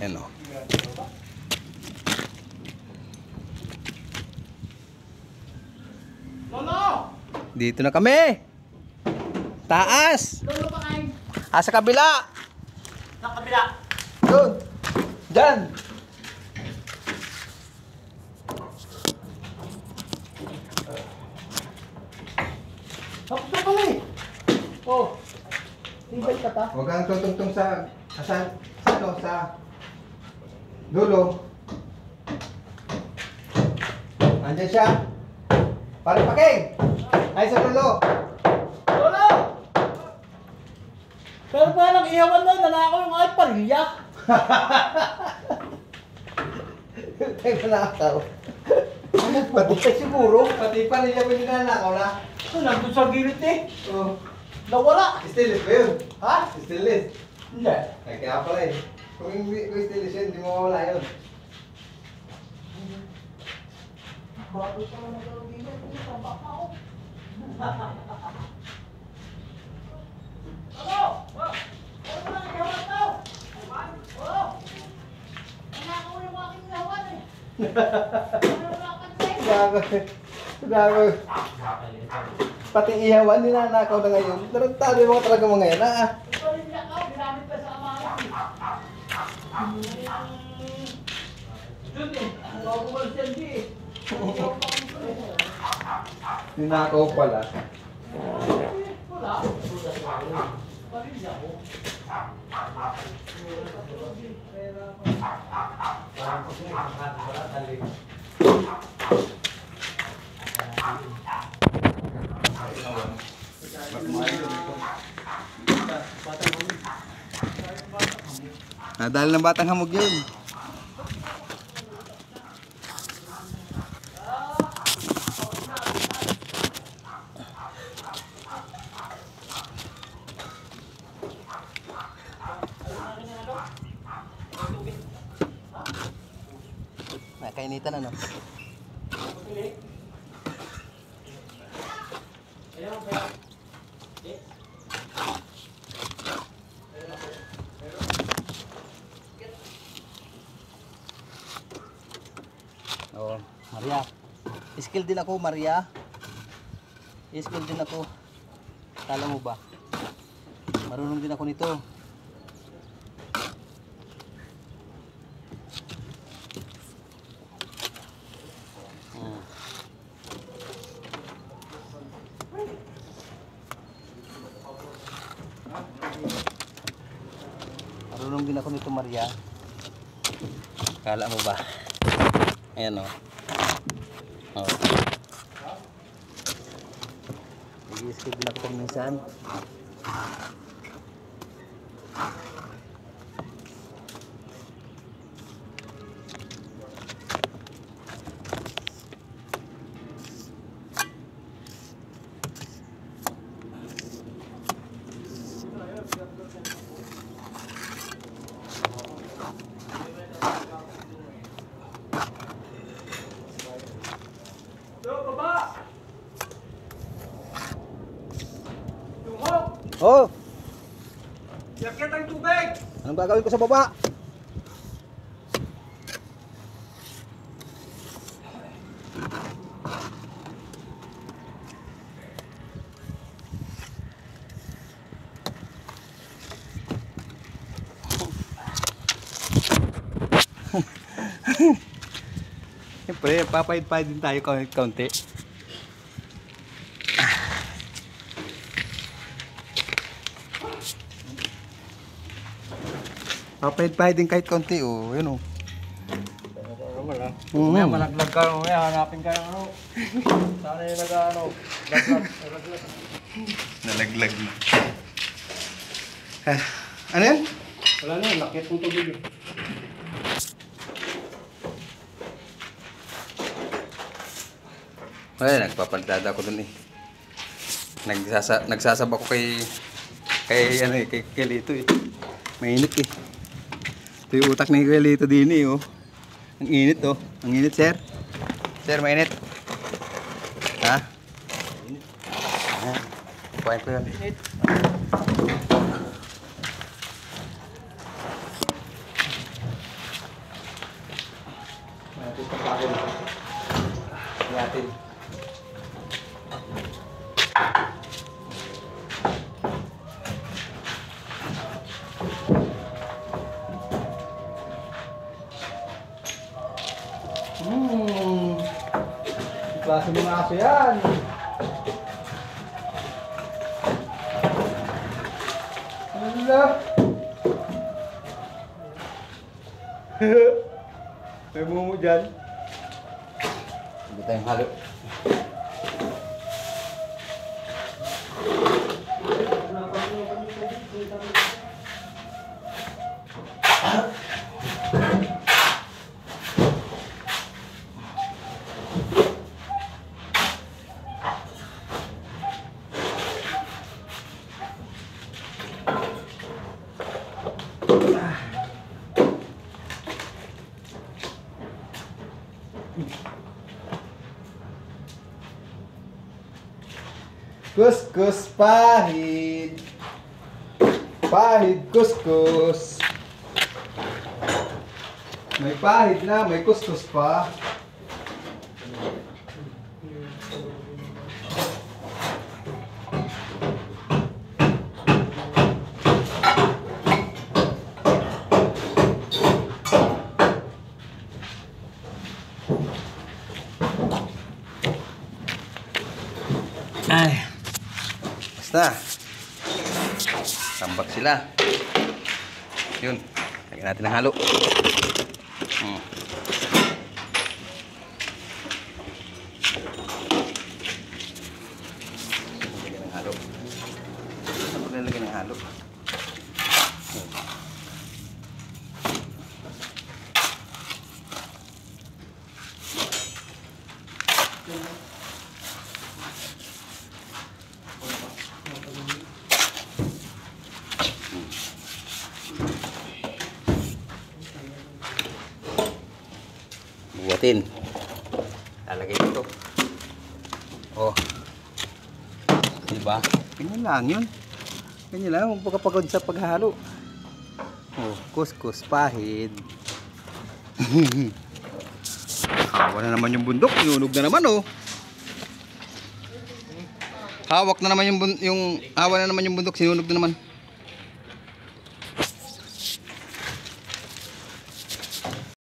Ayan o. Lolo! Dito na kami. Taas. Lolo pa kain. Sa kabila. Sa kabila. Doon. Diyan. Tapos na pala eh. Oh. Tibay ka ta. Huwag kang tutungtong sa dulo. Andiyan siya. Pare Paking. Ay sa dulo. Lolo! Pero parang iyawan mo, nanakaw yung ay parilya. Tayo na ako. Pati siguro. Pati pa rin niya pininanakaw na. Nandun sa gilid eh. Oh. Nawala. Stainless ba yun? Ha? Stainless. Hindi. Ay kaya pala eh. Kung stainless yun, hindi mo mawala yun. Bago pa lang nagkaroon gilid. Tama ka ako. Ano? Ano ba lang iyawan daw? Oo. Nanakaw yung aking iyawan eh. Ano na kapansin? Gago. Pati ihawan, ninanakaw na ngayon. Tarantado yung mga talaga mga yan. Ito rin niya ako, ginamit pa sa amahan. Yun eh, bago mo lang siya eh. Ninakaw pala. Wala. Parin ako. Nadali ng batang hamog yun. Kainitan ano? Oh, Maria. Skill din ako, Maria. Skill din ako. Kala mo ba? Marunong din ako nito. Marunong din ako nito, Maria. Kala mo ba? Ayan o. Oh. Nag-i-skip din ako pag minsan. Oh! Yakit ang tubig! Anong gagawin ko sa baba? Siyempre, papahid-pahid din tayo kaunti. Papahid-pahid din kahit kaunti, oh. Yun, oh. Mamaya malaglag ka, mamaya hanapin ka ng ano. Sana yung nag-ano, laglag. Nalaglag na. Ano yan? Wala na yun, lakit ng tubig eh. Ay, nagpapantada ko dun eh. Nagsasaba ko kay Lito eh. Mainit eh. Ito yung utak ni Kuya Lito din eh, oh. Ang init, oh. Ang init, sir. Sir, mainit. Ha? Ayan. Kuhain ko yun. Klase mga aso yan. Hala. May mumu dyan. Hindi tayong halo. Kuskus pahit. Pahit kuskus. May pahit na, may kuskus pa. Ay. Basta. Tambak sila. Yun. Lagyan natin ng halo. Lagyan ng halo. Ano lalagyan ng halo? Buhatin. Lalagay dito. Oh. Diba? Ganyan lang yun. Ganyan lang. Huwag pagkapagod sa paghalo. Oh, kuskus pahid. Hawa na naman yung bundok. Sinunog na naman oh. Hawak na naman yung hawa na naman yung bundok. Sinunog na naman.